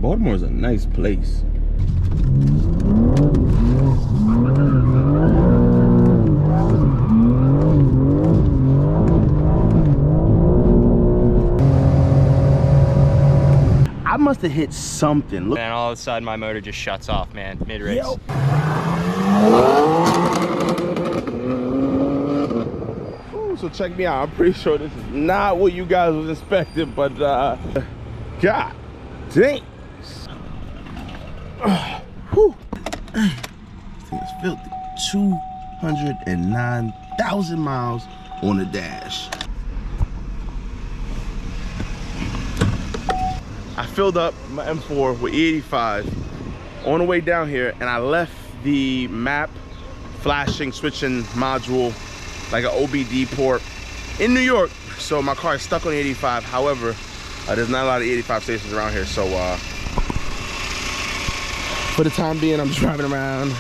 Baltimore's a nice place. I must have hit something. Look. And all of a sudden my motor just shuts off, man, mid-race. So check me out. I'm pretty sure this is not what you guys was expecting, but God dang. Whew. This thing is filthy. 209,000 miles on the dash. I filled up my M4 with E85 on the way down here, and I left the map flashing switching module like an OBD port in New York, so my car is stuck on the 85. However, there's not a lot of 85 stations around here, so for the time being, I'm driving around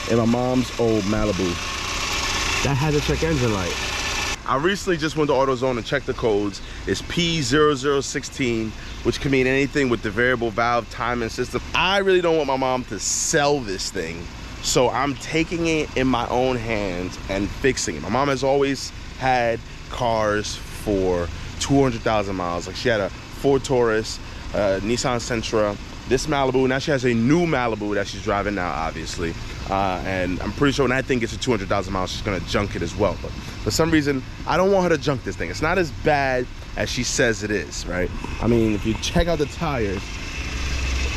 in my mom's old Malibu that has a check engine light. I recently just went to AutoZone and checked the codes. It's P0016, which can mean anything with the variable valve timing system. I really don't want my mom to sell this thing, so I'm taking it in my own hands and fixing it. My mom has always had cars for 200,000 miles. Like, she had a Ford Taurus, Nissan Sentra, this Malibu. Now she has a new Malibu that she's driving now, obviously. And I'm pretty sure when that thing gets to 200,000 miles, she's gonna junk it as well. But for some reason, I don't want her to junk this thing. It's not as bad as she says it is, right? I mean, if you check out the tires,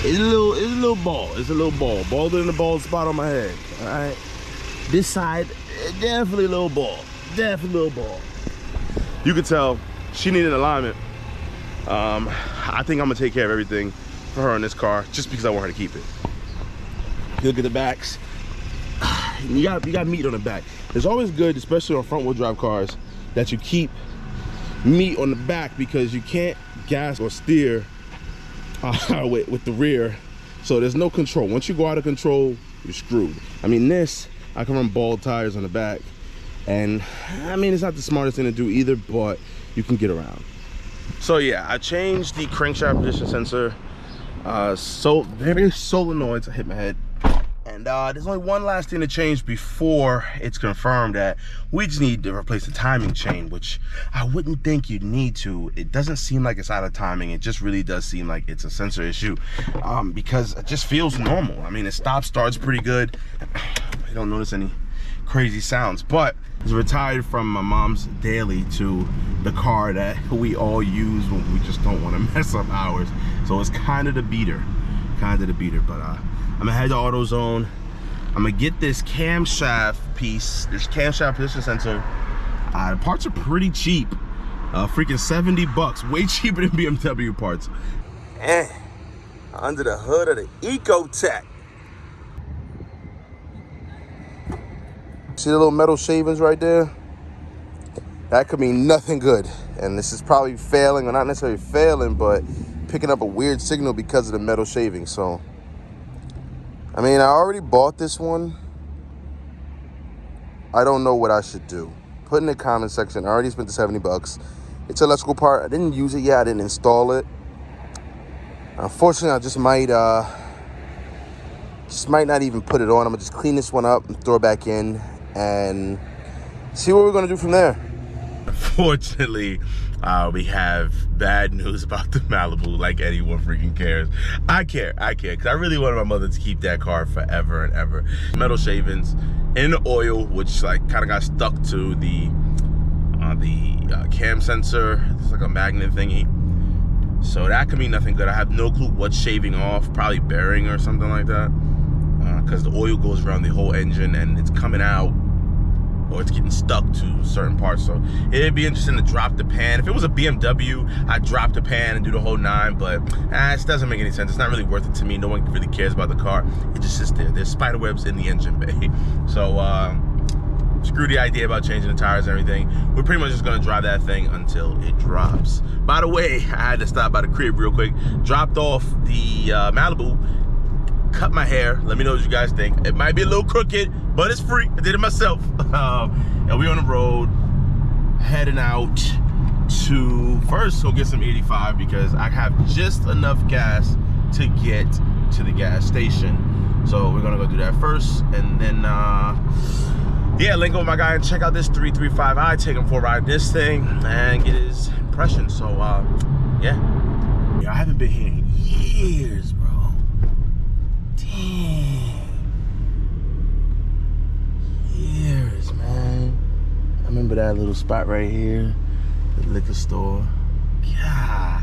it's a little bald. It's a little bald. Balder than the bald spot on my head, all right? This side, definitely a little bald. Definitely a little bald. You could tell she needed alignment. I think I'm gonna take care of everything for her in this car just because I want her to keep it. Look at the backs. You got meat on the back. It's always good, especially on front wheel drive cars, that you keep meat on the back because you can't gas or steer with the rear, so there's no control. Once you go out of control, you're screwed. I mean, this, I can run bald tires on the back, and I mean, it's not the smartest thing to do either, but you can get around. So yeah, I changed the crankshaft position sensor. So various solenoids, I hit my head. And there's only one last thing to change before it's confirmed that we just need to replace the timing chain, which I wouldn't think you'd need to. It doesn't seem like it's out of timing. It just really does seem like it's a sensor issue, because it just feels normal. I mean, it starts pretty good. You don't notice any crazy sounds, but it's retired from my mom's daily to the car that we all use when we just don't want to mess up ours. So it's kind of the beater, but I'm gonna head to AutoZone. I'm gonna get this camshaft piece, this camshaft position sensor. The parts are pretty cheap, freaking 70 bucks, way cheaper than BMW parts. Under the hood of the Ecotech. See the little metal shavings right there? That could mean nothing good. And this is probably failing, or not necessarily failing, but picking up a weird signal because of the metal shaving. So, I mean, I already bought this one. I don't know what I should do. Put in the comment section. I already spent the 70 bucks. It's an electrical part. I didn't use it yet. I didn't install it. Unfortunately, I just might not even put it on. I'm gonna just clean this one up and throw it back in and see what we're gonna do from there. Unfortunately, we have bad news about the Malibu, like anyone freaking cares. I care, because I really wanted my mother to keep that car forever and ever. Metal shavings in the oil, which like kind of got stuck to the cam sensor. It's like a magnet thingy. So that could mean nothing good. I have no clue what's shaving off, probably bearing or something like that. Because the oil goes around the whole engine and it's coming out, or it's getting stuck to certain parts. So it'd be interesting to drop the pan. If it was a BMW, I'd drop the pan and do the whole 9, but it doesn't make any sense. It's not really worth it to me. No one really cares about the car. It just sits there. There's spider webs in the engine bay. So screw the idea about changing the tires and everything. We're pretty much just gonna drive that thing until it drops. By the way, I had to stop by the crib real quick. Dropped off the Malibu, cut my hair. Let me know what you guys think. It might be a little crooked, but it's free. I did it myself. And we on the road, heading out to first go get some 85 because I have just enough gas to get to the gas station. So we're gonna go do that first, and then yeah, link up with my guy and check out this 335i, take him for a ride this thing and get his impression. So yeah, I haven't been here in years, bro. Damn, years, man. I remember that little spot right here, the liquor store. God,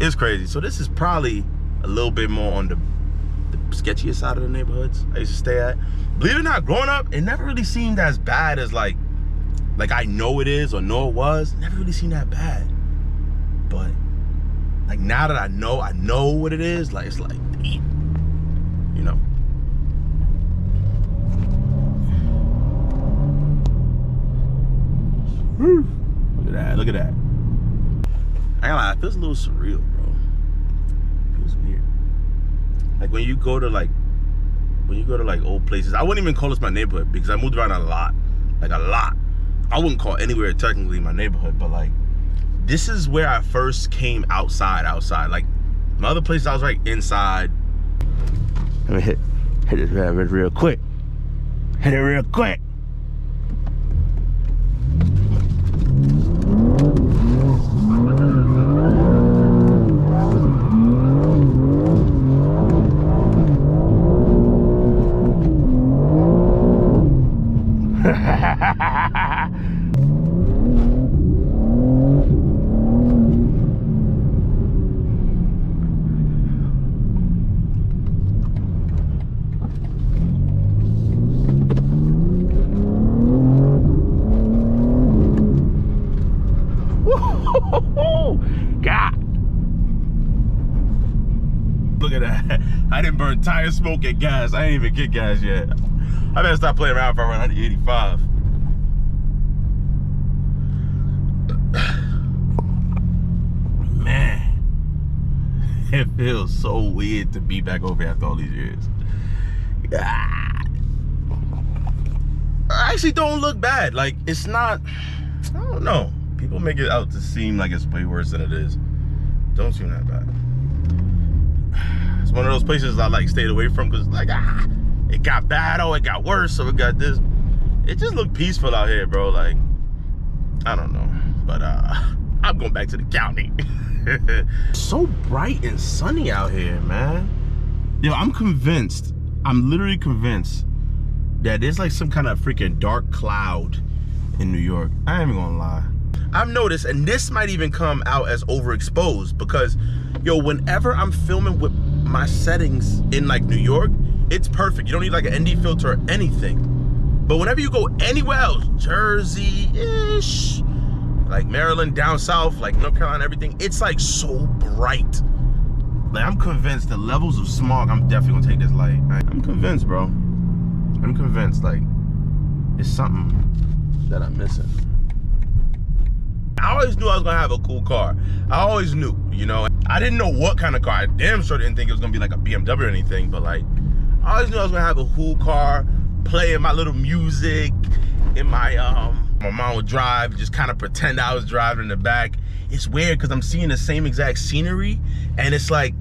it's crazy. So this is probably a little bit more on the sketchiest side of the neighborhoods I used to stay at. Believe it or not, growing up, it never really seemed as bad as like I know it is or know it was. It never really seemed that bad. But like now that I know what it is, like it's like, damn, you know. Whew. Look at that, look at that. I ain't gonna lie, it feels a little surreal, bro. It feels weird. Like when you go to like old places, I wouldn't even call this my neighborhood because I moved around a lot, like a lot. I wouldn't call anywhere technically my neighborhood, but like this is where I first came outside. Like my other places I was right inside. Let me hit this real quick. Hit it real quick. God. Look at that. I didn't burn tire smoke and gas. I ain't even get gas yet. I better stop playing around for around 85. Man, it feels so weird to be back over after all these years. God. I actually don't look bad. Like, it's not, I don't know. People make it out to seem like it's way worse than it is. Don't seem that bad. It's one of those places I like stayed away from because like, it got bad, oh, it got worse, so it got this. It just looked peaceful out here, bro. Like, I don't know, but I'm going back to the county. So bright and sunny out here, man. Yo, I'm convinced, I'm literally convinced that there's like some kind of freaking dark cloud in New York. I ain't even gonna lie. I've noticed, and this might even come out as overexposed because, yo, whenever I'm filming with my settings in like New York, it's perfect. You don't need like an ND filter or anything. But whenever you go anywhere else, Jersey-ish, like Maryland, down south, like North Carolina, everything, it's like so bright. Like I'm convinced the levels of smog, I'm definitely gonna take this light. I'm convinced, bro. I'm convinced, like, it's something that I'm missing. I always knew I was gonna have a cool car. I always knew, you know. I didn't know what kind of car. I damn sure didn't think it was gonna be like a BMW or anything, but like, I always knew I was gonna have a cool car, playing my little music in my mom would drive, just kind of pretend I was driving in the back. It's weird because I'm seeing the same exact scenery, and it's like,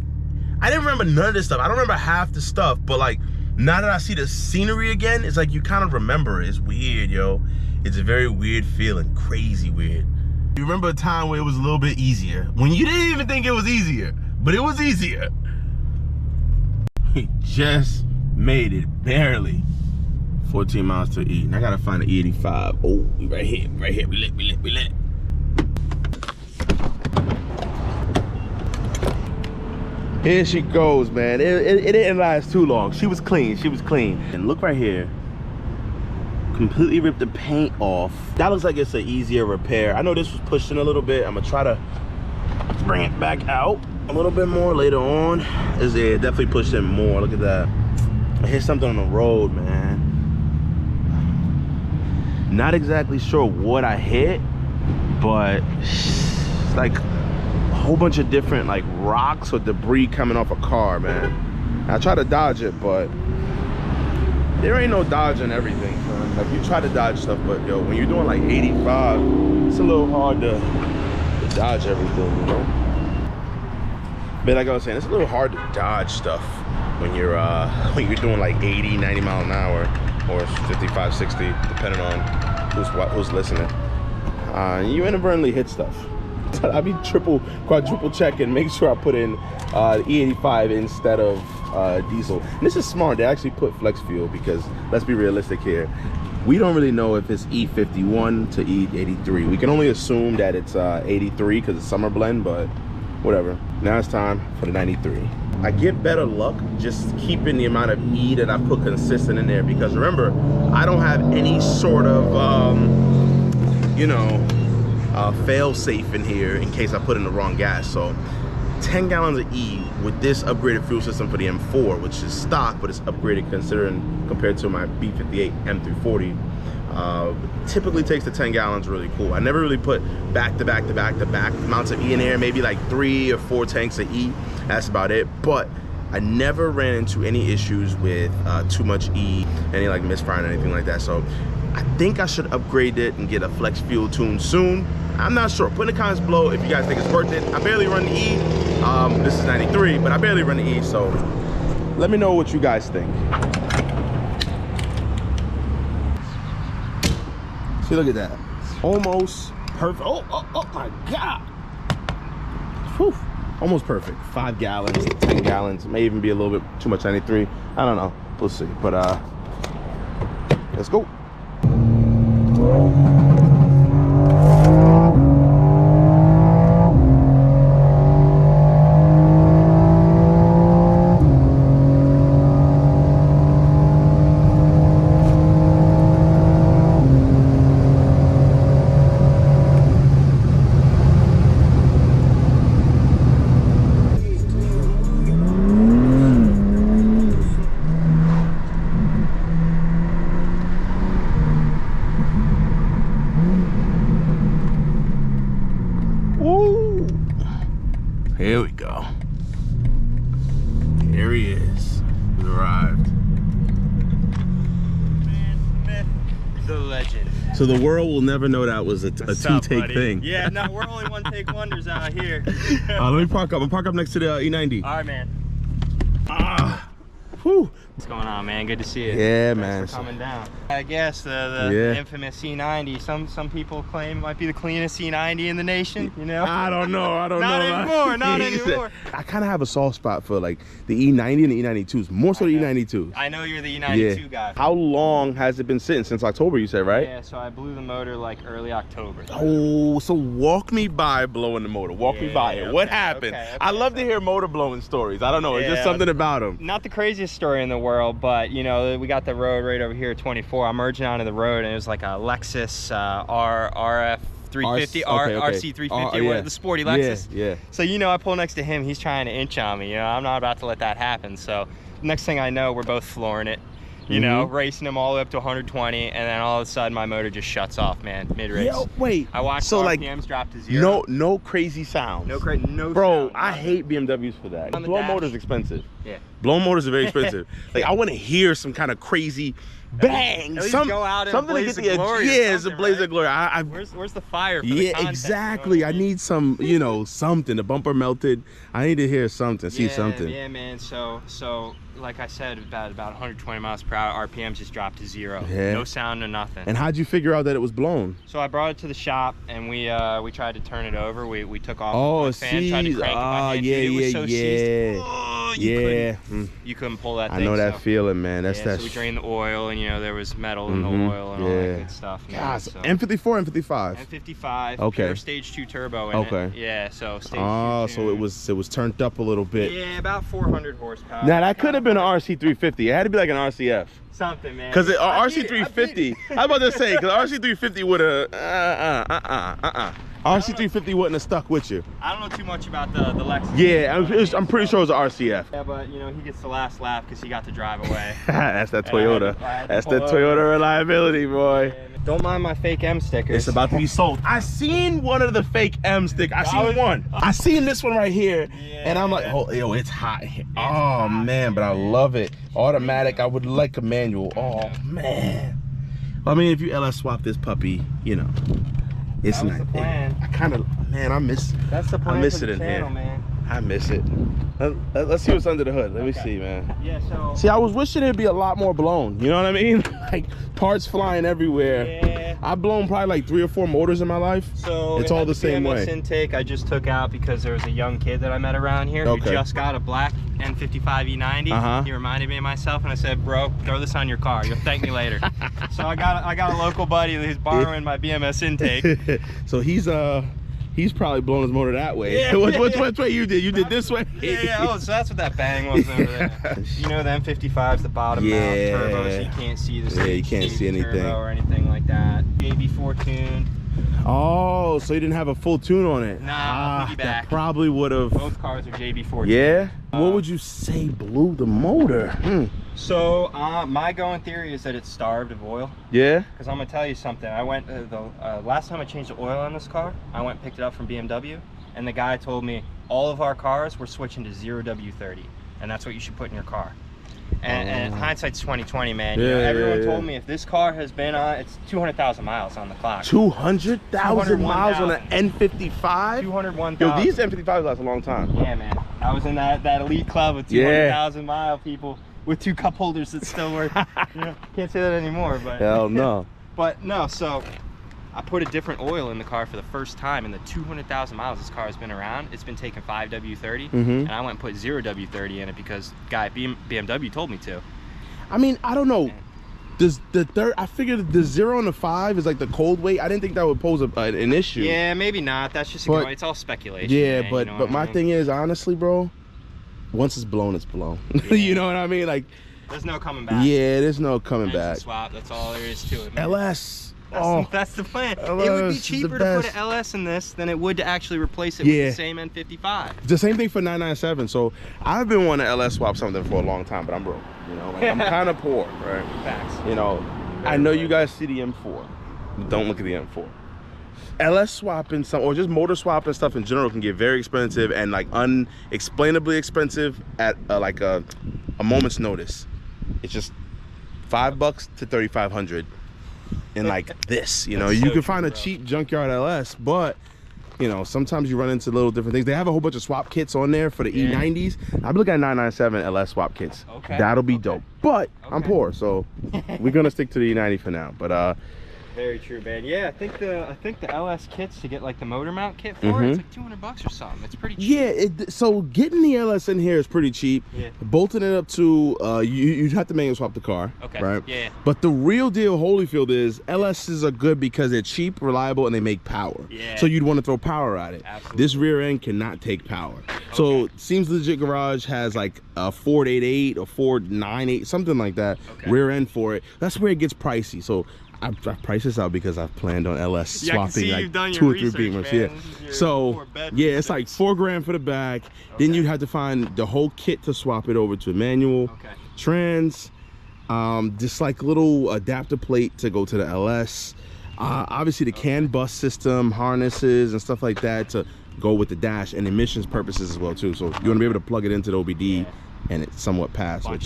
I didn't remember none of this stuff. I don't remember half the stuff, but like, now that I see the scenery again, it's like you kind of remember it. It's weird, yo. It's a very weird feeling, crazy weird. You remember a time where it was a little bit easier, when you didn't even think it was easier, but it was easier. We just made it, barely. 14 miles to E, and I gotta find an E85. Oh, we right here, we lit. Here she goes, man. It didn't last too long. She was clean, And look right here. Completely ripped the paint off. That looks like it's an easier repair. I know this was pushed in a little bit. I'm gonna try to bring it back out a little bit more later on. It definitely pushed in more, look at that. I hit something on the road, man. Not exactly sure what I hit, but it's like a whole bunch of different like rocks or debris coming off a car, man. I try to dodge it, but there ain't no dodging everything, son. Like you try to dodge stuff, but yo, when you're doing like 85, it's a little hard to dodge everything, you know? But like I was saying, it's a little hard to dodge stuff when you're doing like 80, 90 mile an hour or 55, 60, depending on who's listening. You inadvertently hit stuff. I be quadruple checking, make sure I put in E85 instead of diesel. And this is smart. They actually put flex fuel because let's be realistic here. We don't really know if it's E51 to E83. We can only assume that it's 83 because it's summer blend, but whatever. Now it's time for the 93. I get better luck just keeping the amount of E that I put consistent in there, because remember, I don't have any sort of fail safe in here in case I put in the wrong gas. So 10 gallons of E with this upgraded fuel system for the M4, which is stock but it's upgraded compared to my B58 M340, typically takes the 10 gallons really cool. I never really put back to back amounts of E in there, maybe like 3 or 4 tanks of E. That's about it. But I never ran into any issues with too much E, any like misfiring or anything like that. So I think I should upgrade it and get a flex fuel tune soon. I'm not sure. Put in the comments below if you guys think it's worth it. I barely run the E. This is 93, but I barely run the E, so let me know what you guys think. See, look at that. Almost perfect. Oh my God. Whew. Almost perfect. 5 gallons, 10 gallons. May even be a little bit too much 93. I don't know. We'll see. But let's go. Here we go. Here he is. He's arrived. Man, the myth, the legend. So the world will never know that was a two-take thing. Yeah, no, we're only one-take wonders out here. Let me park up. I'm park up next to the E90. All right, man. Whew. What's going on, man? Good to see you. Yeah, Thanks man. for coming down. I guess the infamous C90. Some people claim it might be the cleanest C90 in the nation. You know? I don't know. I don't know. Not anymore. Not anymore. I kind of have a soft spot for like the E90 and the E92s. More so the E92s. I know you're the E92 guy. How long has it been sitting? Since October, you said, right? Yeah. So I blew the motor like early October. Oh, so walk me by blowing the motor. Walk me by it. What happened? I love to hear motor blowing stories. I don't know. It's just something about them. Not the craziest story in the world, but you know, we got the road right over here, 24. I'm merging onto the road, and it was like a Lexus RF 350, RC 350, the sporty Lexus. Yeah. So you know, I pull next to him. He's trying to inch on me. You know, I'm not about to let that happen. So next thing I know, we're both flooring it. You know, racing him all the way up to 120, and then all of a sudden my motor just shuts off, man, mid-race. Yo, wait. I watched so the RPMs drop to 0. No crazy sounds. No Bro, sound, I hate BMWs for that. Blown motors expensive. Yeah. Blown motors are very expensive. Like I want to hear some kind of crazy bang. At least go out in something a to blaze get of the glory. Yeah, it's a blaze of glory. Where's the fire? For the content, exactly. You know what I mean? need some, you know, something. The bumper melted. I need to hear something, see something. Yeah, man. So like I said, about 120 miles per hour, RPMs just dropped to 0. Yeah. No sound, no nothing. And how'd you figure out that it was blown? So I brought it to the shop, and we tried to turn it over. We took off the fan, tried to crank it by hand. It was so seized. Oh, you couldn't pull that thing. I know that feeling, man. That's so we drained the oil, and you know there was metal in the oil and all that good stuff. God, so M54, M55. M55. Okay. Pure stage 2 turbo in it. Yeah. So stage 2. So it was turned up a little bit. Yeah, about 400 horsepower. Now that could have been an RC350. It had to be like an RCF. Something, man. Because RC350, I was about to say, because RC350 would have, RC350 wouldn't have stuck with you. I don't know too much about the Lexus. Yeah, I'm pretty sure it was an RCF. Yeah, but you know, he gets the last lap because he got to drive away. That's that Toyota. That's the Toyota reliability, boy. Yeah, don't mind my fake M stickers. It's about to be sold. I seen one of the fake M stickers. I seen this one right here, and I'm like, oh, yo, it's hot. Oh man, but I love it. Automatic. I would like a manual. Oh man. I mean, if you LS swap this puppy, you know, it's that was not. The plan. I kind of, man, I miss. That's the plan. I miss for it the in channel, here. Man. I miss it. Let's see what's under the hood. Let me see, man. Yeah, so... See, I was wishing it'd be a lot more blown. You know what I mean? Like, parts flying everywhere. Yeah. I've blown probably like 3 or 4 motors in my life. So it's all the same BMS way. intake I just took out because there was a young kid that I met around here who just got a black N55 E90. He reminded me of myself, and I said, "Bro, throw this on your car. You'll thank me later." So I got a local buddy who's borrowing my BMS intake. So he's probably blowing his motor that way. Yeah. Which way you did? You did this way? Yeah. Oh, so that's what that bang was over there. You know, the M55's the bottom mount turbo, so you can't see the you can't see anything or anything like that. JB4 tune. Oh, so you didn't have a full tune on it? Nah, piggyback. That probably would have. Both cars are JB4. Yeah. What would you say blew the motor? So my going theory is that it's starved of oil. Yeah. Because I'm gonna tell you something. I went the last time I changed the oil on this car, I went and picked it up from BMW, and the guy told me all of our cars were switching to 0W30, and that's what you should put in your car. And hindsight's 20/20, man. You know, everyone told me if this car has been on, it's 200,000 miles on the clock. 200,000 miles on an N55? 201,000. Yo, these N55s last a long time. Yeah, man. I was in that elite club with 200,000 mile people with 2 cup holders that still work. You know, can't say that anymore, but. Hell no. But no, so I put a different oil in the car for the first time in the 200,000 miles this car has been around. It's been taking 5W30, and I went and put 0W30 in it because guy BMW told me to. I mean, I don't know. Does the third? I figured the 0 and the 5 is like the cold weight. I didn't think that would pose an issue. Yeah, maybe not. That's just it's all speculation. Yeah, man, but you know my thing is, honestly, bro, once it's blown, it's blown. Yeah. You know what I mean? Like, there's no coming back. Yeah, there's no coming Engine back. Swap. That's all there is to it, man. LS. That's the plan. LS it would be cheaper to put an LS in this than it would to actually replace it with the same N55. The same thing for 997. So I've been wanting to LS swap something for a long time, but I'm broke. You know, like, I'm kind of poor, right? Facts. You know, I know you guys see the M4. Don't look at the M4. LS swapping some, or just motor swapping stuff in general, can get very expensive and like unexplainably expensive at like a moment's notice. It's just $5 to $3,500. And like this, you know, you can find a cheap junkyard LS, but you know, sometimes you run into little different things. They have a whole bunch of swap kits on there for the E90s. I've been looking at 997 LS swap kits. That'll be dope. But I'm poor, so we're gonna stick to the E90 for now. But very true, man. Yeah, I think the LS kits to get like the motor mount kit for it's like $200 or something. It's pretty cheap. Yeah, so getting the LS in here is pretty cheap. Yeah. Bolting it up to you'd have to manual swap the car. Okay. Right. Yeah. But the real deal, Holyfield, is LSs are good because they're cheap, reliable, and they make power. Yeah. So you'd want to throw power at it. Absolutely. This rear end cannot take power. So Seems Legit Garage has like a Ford 88 or Ford 98, something like that. Rear end for it. That's where it gets pricey. So I priced this out because I've planned on LS swapping like 2 or 3 Beamers. Man. Yeah. So yeah, it's like $4 grand for the back. Then you have to find the whole kit to swap it over to manual. Trans, just like little adapter plate to go to the LS. Obviously the CAN bus system, harnesses and stuff like that to go with the dash, and emissions purposes as well too. So you want to be able to plug it into the OBD. And it's somewhat pass. Bunch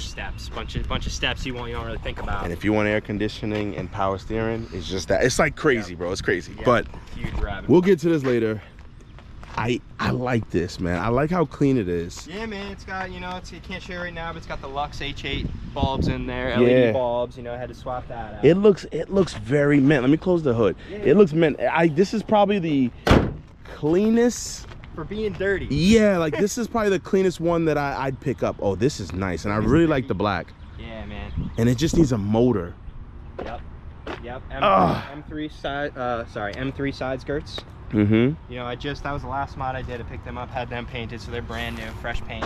of steps you don't really think about. And if you want air conditioning and power steering, it's just that. It's like crazy, bro. It's crazy. But we'll get to this later. I like this, man. I like how clean it is. Yeah, man. It's got, you know, you can't show it right now, but it's got the Lux H8 bulbs in there, LED bulbs. You know, I had to swap that out. It looks very mint. Let me close the hood. Yeah. It looks mint. This is probably the cleanest. For being dirty. Yeah, like this is probably the cleanest one that I'd pick up. Oh, this is nice, and I really like the black. Yeah, man. And it just needs a motor. Yep. M3 side skirts. You know, that was the last mod I did. I picked them up, had them painted, so they're brand new, fresh paint.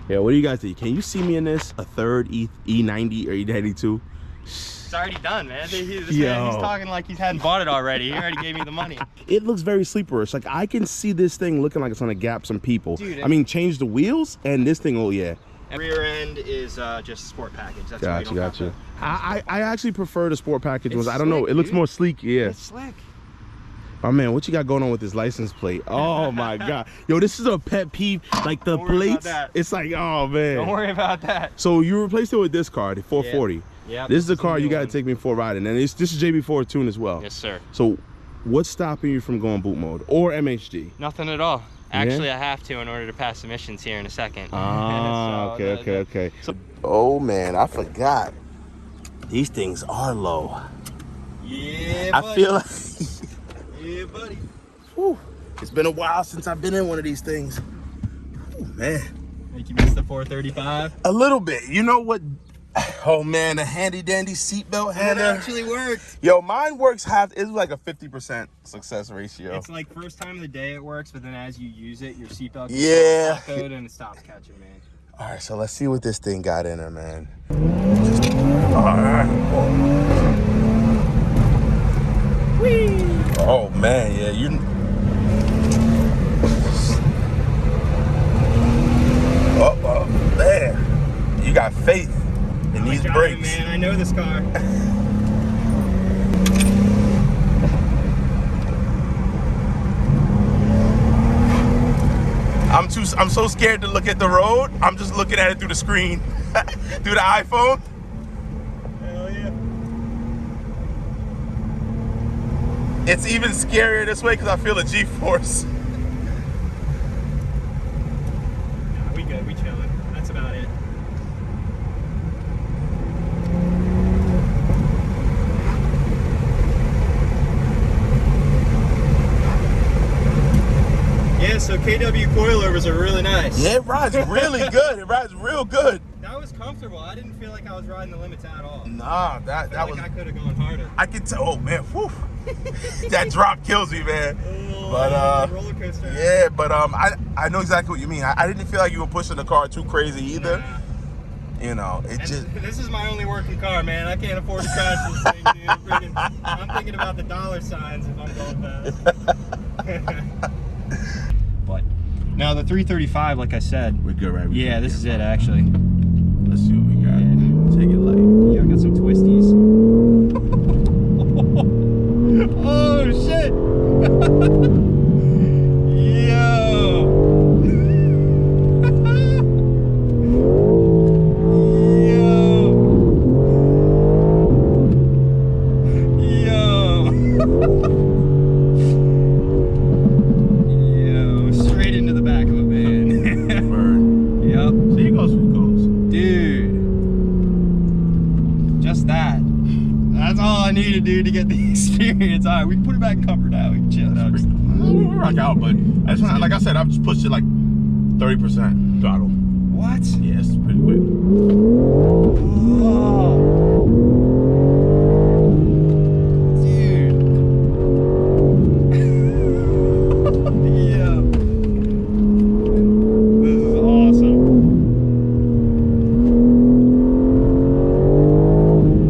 Yeah, what do you guys think? Can you see me in this? A third E90 or E92? It's already done, man. This man, he's talking like he hadn't bought it already. He already gave me the money. It looks very sleeperish. Like I can see this thing looking like it's gonna gap some people. Dude, I mean, change the wheels and this thing. Oh yeah. Rear end is just sport package. That's gotcha. I actually prefer the sport package ones. I don't know. It looks dude. more sleek. Yeah. It's slick. Oh man, what you got going on with this license plate? Oh my god. Yo, this is a pet peeve. Like the plates. It's like, oh man. Don't worry about that. So you replaced it with this car, the 440. Yeah. This is the car you got to take me for a ride in, and this is JB4 tune as well. Yes, sir. So, what's stopping you from going boot mode or MHD? Nothing at all. Actually, I have to in order to pass emissions here in a second. Ah, So okay. Oh man, I forgot. These things are low. Yeah, I buddy. feel like Yeah, buddy. whew, it's been a while since I've been in one of these things. Oh man. Make you miss the 435? A little bit. You know what? Oh man, the handy dandy seatbelt It hander. actually worked. Yo, mine works it's like a 50% success ratio. It's like first time of the day it works, but then as you use it, your seatbelt Yeah. gets and it stops catching, man. All right, so let's see what this thing got in her, man. All right. Whee. Oh man, yeah, you. Oh man, you got faith in these brakes, man. I know this car. I'm so scared to look at the road. I'm just looking at it through the screen, through the iPhone. Hell yeah. It's even scarier this way because I feel a G-force. Nah, we good. We chilling. That's about it. Yeah, so KW coilovers are really nice. Yeah, it rides really good. It rides real good. That was comfortable. I didn't feel like I was riding the limits at all. Nah, that was. I could have gone harder. I can tell. Oh man, whew. That drop kills me, man. But roller coaster. yeah, but I know exactly what you mean. I didn't feel like you were pushing the car too crazy either. Nah. You know, it just. This is my only working car, man. I can't afford to crash this thing, dude. I'm thinking about the dollar signs if I'm going fast. But now the 335, like I said. We're good, right? Yeah, this is it actually. Let's see what we got. Yeah. Take it light. Yeah, I got some twisties. Oh shit! Yo! Yo, straight into the back of a van. Bird. Yep. So he goes. Dude. Just that. That's all I needed, dude, to get the experience. Alright, we can put it back in comfort now. We can chill out. We'll rock out, but that's not, like I said, I've just pushed it like 30% throttle. What? Yeah, it's pretty quick. Oh. Dude. Yeah. This is awesome.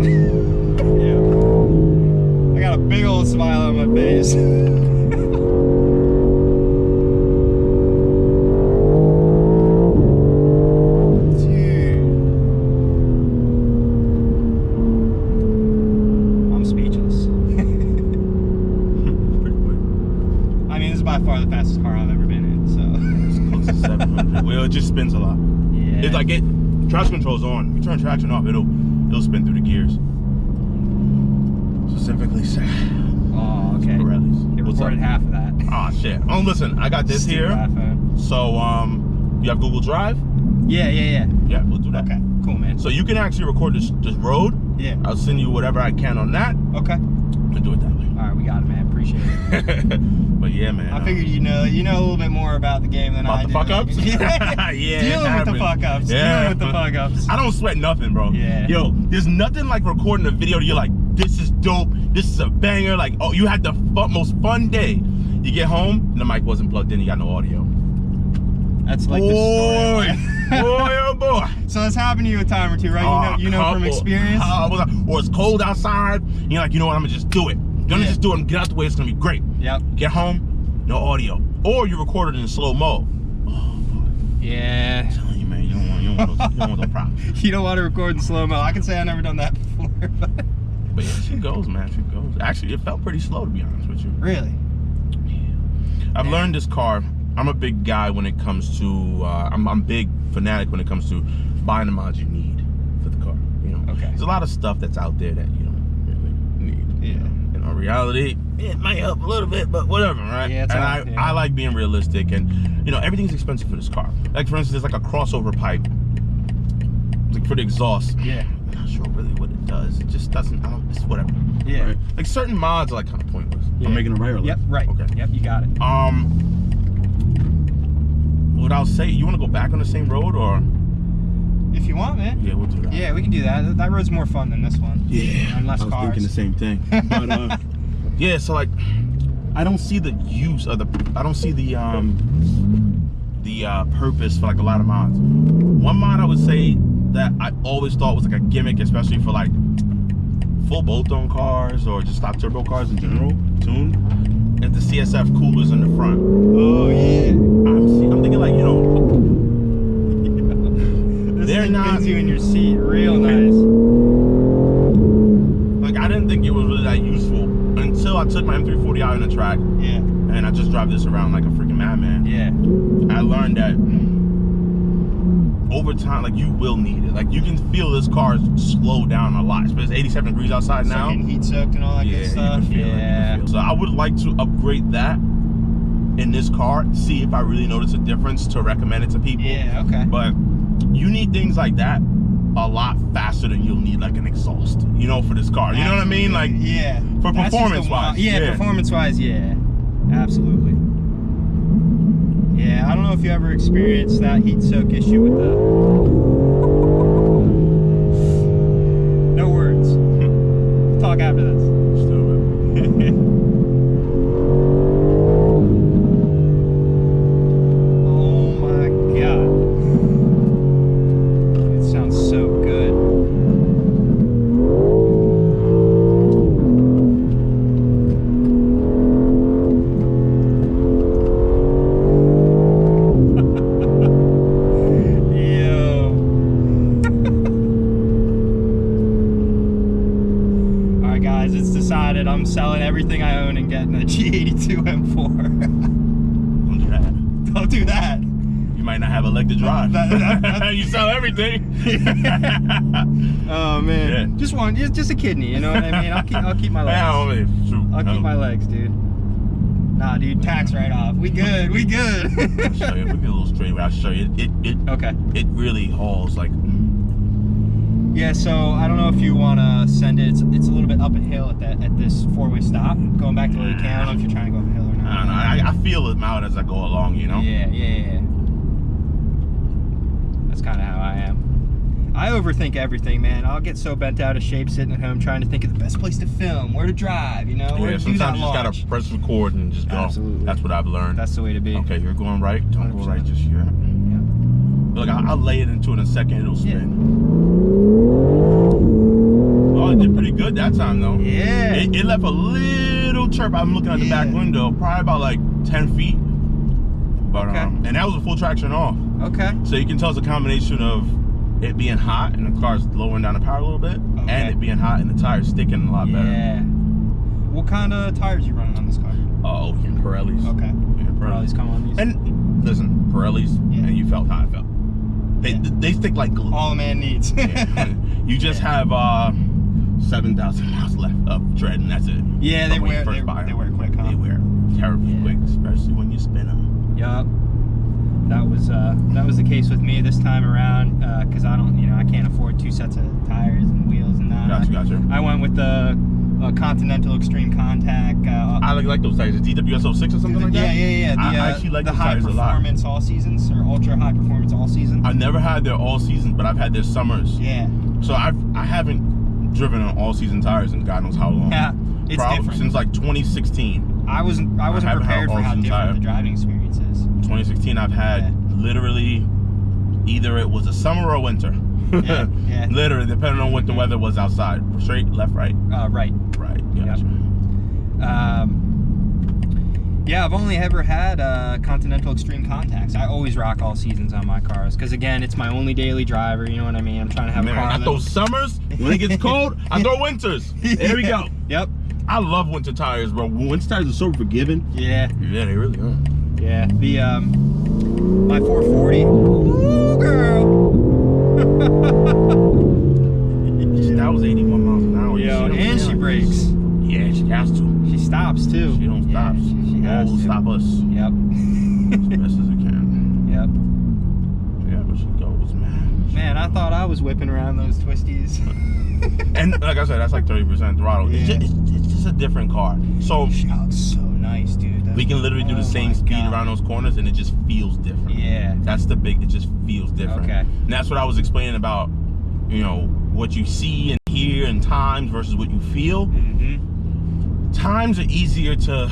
Yeah. I got a big old smile on my face. By far the fastest car I've ever been in, so. It's close to 700. Well, it just spins a lot. Yeah. It's like traction control's on. You turn traction off, it'll spin through the gears. Specifically, oh, okay. Pirellis. It What's recorded up? half of that. Oh shit. Oh, listen, I got this Stupid here. iPhone. So, you have Google Drive? Yeah. Yeah, we'll do that. Okay, cool, man. So you can actually record this road. Yeah. I'll send you whatever I can on that. Okay. We'll do it that way. All right, we got it, man. Appreciate it. But yeah, man. I figured you know a little bit more about the game than I do. About the fuck ups? Yeah. Dealing with the fuck ups. Yeah. Dealing with the fuck ups. I don't sweat nothing, bro. Yeah. Yo, there's nothing like recording a video that you're like, this is dope, this is a banger. Like, oh, you had the most fun day. You get home, and the mic wasn't plugged in, you got no audio. That's like boy, the story. boy, oh boy. So that's happened to you a time or two, right? You know from experience? Or it's cold outside, and you're like, you know what, I'm gonna just do it. You're gonna just do it and get out the way, it's gonna be great. Yep. Get home, no audio. Or you record it in slow mo. Oh, boy. Yeah. I'm telling you, man, you don't want those problems. You don't want to record in slow-mo. I can say I've never done that before. But yeah, she goes, man, she goes. Actually, it felt pretty slow, to be honest with you. Really? Yeah. I've learned this car. I'm a big guy when it comes to, I'm big fanatic when it comes to buying the mods you need for the car, you know? Okay. There's a lot of stuff that's out there that you don't really need, you know, in a reality, it might help a little bit, but whatever, right? Yeah, it's and all, I like being realistic, and you know, everything's expensive for this car. Like for instance, there's like a crossover pipe, like for the exhaust. Yeah. I'm not sure really what it does. It just doesn't. It's whatever. Yeah. Right? Like certain mods are like kind of pointless. Yeah. I'm making a right or left? Yep, right. Okay. Yep, you got it. What I'll say, you want to go back on the same road or? If you want, man. Yeah, we'll do that. Yeah, we can do that. That road's more fun than this one. Yeah. And less I was cars. thinking the same thing. But Yeah, so like, I don't see the use of I don't see the purpose for like a lot of mods. One mod I would say that I always thought was like a gimmick, especially for like full bolt-on cars or just stock turbo cars in general, tuned, is the CSF coolers in the front. Oh, yeah. I'm thinking like, you know, This they're thing not- pins you in your seat real nice. like I didn't think it was really that useful until I took my M340 out on the track Yeah. and I just drive this around like a freaking madman. Yeah. I learned that over time, like you will need it. Like you can feel this car slow down a lot. It's 87 degrees outside It's now. like getting heat soaked and all that Yeah, good stuff. you can feel it. You can feel it. So I would like to upgrade that in this car, see if I really notice a difference to recommend it to people. Yeah, okay. But you need things like that a lot faster than you'll need like an exhaust, you know, for this car. You know what I mean? Like, yeah. for That's just performance the wise, one- Yeah, yeah. performance wise, yeah. Absolutely. Yeah, I don't know if you ever experienced that heat soak issue with the. No words. Talk after this. Oh my god. It sounds so good. Yo. Alright guys, it's decided I'm selling everything I own and getting a G82 M4. Don't do that. Don't do that. You might not have a leg to drive. That- You sell everything. Oh man, Yeah. just one, just a kidney. You know what I mean? I'll keep my legs. I'll keep my legs, dude. Nah, dude, tax right off. We good. We good. I'll show you. If we get a little straight away, I'll show you. Okay. It really hauls like. Yeah. So I don't know if you want to send it. It's a little bit up a hill at this four-way stop. Going back to where you can. I don't know if you're trying to go up a hill or not. I don't know. I feel it out as I go along. You know. Yeah. That's kind of how I am. I overthink everything, man. I'll get so bent out of shape sitting at home trying to think of the best place to film, where to drive, you know, where Yeah. to do that Sometimes you just launch. gotta press record and just go. Absolutely. That's what I've learned. That's the way to be. Okay, you're going right. Don't go 100%. right just yet. Yeah. Look, I'll lay it into it in a second. It'll spin. Oh, it did pretty good that time though. Yeah. It left a little chirp. I'm looking at the back window, probably about like 10 feet. But Okay. and that was a full traction off. Okay. So you can tell it's a combination of it being hot and the car's lowering down the power a little bit, Okay. and it being hot and the tires sticking a lot better. Yeah. What kind of tires you running on this car? Oh, yeah, Pirellis. Okay. Yeah, Pirellis come on these. And listen, Pirellis, Yeah. and you felt how I felt. They stick like glue. All a man needs. Yeah. You just have 7,000 miles left of tread, and that's it. Yeah, they From when wear you first buy they 'em. wear quick, huh? They wear terribly Yeah. quick, especially when you spin them. Yup. That was the case with me this time around, because I can't afford 2 sets of tires and wheels and that. Gotcha. I went with the Continental Extreme Contact. I like those tires. The DWS06 or something like that? Yeah. I actually like the those high tires a lot. performance all seasons or ultra high performance all season. I've never had their all seasons, but I've had their summers. Yeah. So I haven't driven on all season tires in God knows how long. Yeah. It's different. Since like 2016. I wasn't haven't had prepared for how all-season different tire. the driving experience is. 2016, I've had literally either it was a summer or winter. Yeah. Literally, depending on what the weather was outside. Straight, left, right. Right. Right. Gotcha. Yeah, I've only ever had Continental Extreme Contacts. I always rock all seasons on my cars because, again, it's my only daily driver. You know what I mean? I'm trying to have a car. I got those summers. When it gets cold, I throw winters. There we go. Yep. I love winter tires, bro. Winter tires are so forgiving. Yeah. Yeah, they really are. Yeah. The my 440. Ooh, girl. That was 81 miles an hour. Yo, You see what I'm and saying? she brakes. Yeah, she has to. She stops too. She don't stop. She has will to. stop us. Yep. As best as it can. Yep. Yeah, but she goes, man. Man, I thought I was whipping around those twisties. And like I said, that's like 30% throttle. Yeah. It's just a different car. So Oh, so nice, dude. we can literally do the same speed around those corners, and it just feels different. Yeah. That's the big. It just feels different. Okay. And that's what I was explaining about. You know, what you see and hear in times versus what you feel. Mm-hmm. Times are easier to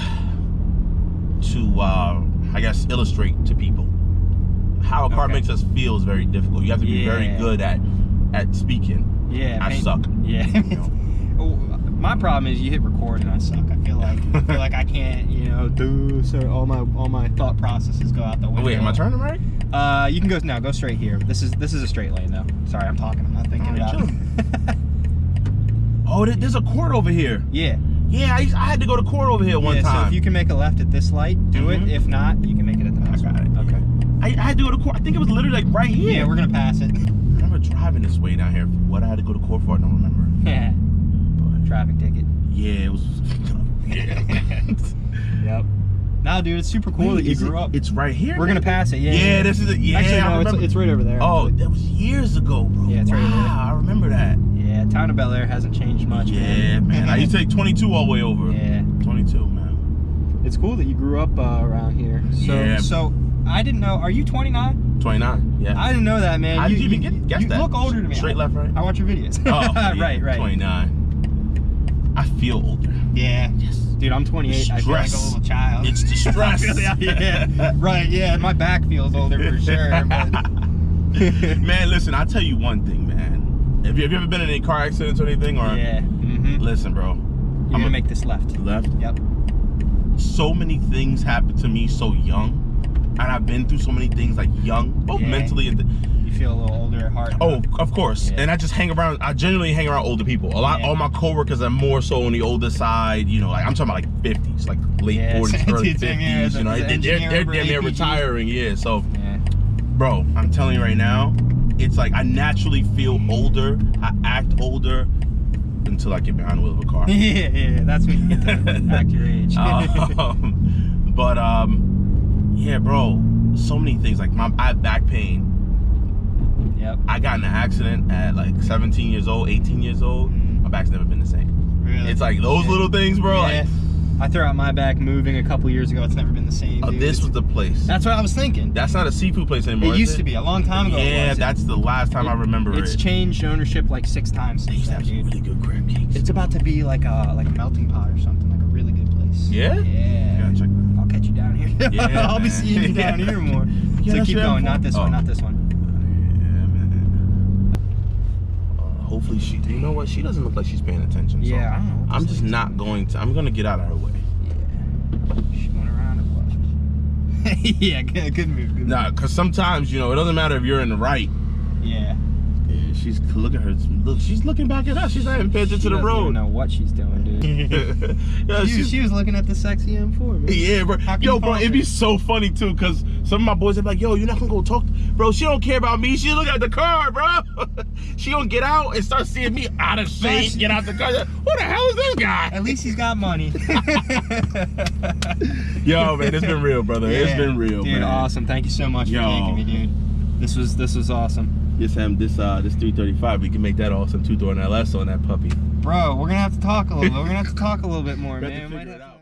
I guess illustrate to people. How a car makes us feel is very difficult. You have to be very good at speaking. Yeah. I suck. Yeah. You know? My problem is you hit record and I suck. I feel like I can't, you know, do so all my thought processes go out the window. Wait, am I turning right? You can go straight here. This is a straight lane though. Sorry, I'm talking. I'm not thinking about it. Oh, there's a court over here. Yeah. Yeah, I had to go to court over here one time. So if you can make a left at this light, do it. If not, you can make it at the next one. I got it. Okay. I had to go to court. I think it was literally like right here. Yeah, we're gonna pass it. I remember driving this way down here. What I had to go to court for, I don't remember. Yeah. But Traffic ticket. yeah, it was. Yeah. Yep. Nah, dude, it's super cool that you grew up. It's right here. We're gonna pass it. Yeah. Yeah, this is it. Yeah, Actually, I no, remember. it's right over there. Oh, that was years ago, bro. Yeah, it's right over there. Wow, I remember that. Yeah, town of Bel Air hasn't changed much. Yeah, man. I used to take 22 all the way over. Yeah. 22, man. It's cool that you grew up around here. So, Yeah. So I didn't know. Are you 29? 29. Yeah. I didn't know that, man. How did you even guess you that? look older to me. Straight left, right? I watch your videos. Oh, yeah, right. 29. I feel older. Yeah. Yes. Dude, I'm 28. I feel like a Stress. little child. It's the stress. Yeah. Right. Yeah. My back feels older for sure. But... Man, listen. I'll tell you one thing, man. Have you ever been in any car accidents or anything? Or Yeah. Mm-hmm. Listen, bro. You're gonna make this left. Left. Yep. So many things happened to me so young, and I've been through so many things like young, both mentally and. You feel a little older at heart. Oh, of course. Yeah. And I just hang around. I generally hang around older people. A lot. Yeah. All my coworkers are more so on the older side. You know, like I'm talking about like 50s, like late 40s, early 50s. You know, they're damn near retiring. Yeah. So, bro, I'm telling you right now, it's like I naturally feel older. I act older until I get behind the wheel of a car. Yeah. That's when you act your age. Yeah, bro. So many things. Like I have back pain. Yep. I got in an accident at like 17 years old, 18 years old. My back's never been the same. Really? It's like those little things, bro. Yeah. Like, I threw out my back moving a couple years ago. It's never been the same. Dude. this was the place. That's what I was thinking. That's not a seafood place anymore. It used to be a long time ago. Yeah, that's the last time I remember it. It's changed ownership like 6 times. They used to have some really good crab cakes. It's about to be like a melting pot or something, like a really good place. Yeah? Yeah. Yeah, check that. I'll catch you down here. Yeah, I'll be seeing you down here more. Yeah, So that's keep your going. M4? Not this one. Not this one. Hopefully she, you know what? She doesn't look like she's paying attention. So Yeah, I don't know what I'm this just lady's not going to, I'm going to get out of her way. Yeah. She went around and what? Yeah, good move. Good Nah, because sometimes, you know, it doesn't matter if you're in the right. move. Yeah. Yeah, she's, look at her. Look, she's looking back at us. She's not even paying attention to the She doesn't road. even know what she's doing, dude. Yeah, she was looking at the sexy M4, man. Yeah, bro. How can Yo, you bro, fault it'd her? be so funny too, cause some of my boys are like, "Yo, you're not gonna go talk." Bro, she don't care about me. She look at the car, bro. She gonna get out and start seeing me out of shape. Get out the car. Who the hell is this guy? At least he's got money. Yo, man, it's been real, brother. Yeah. It's been real, dude, man. awesome. Thank you so much for taking me, dude. This was awesome. This 335, we can make that awesome 2-door and LS on that puppy. Bro, we're gonna have to talk a little bit. We're gonna have to talk a little bit more, We have to man. figure Might it have- out.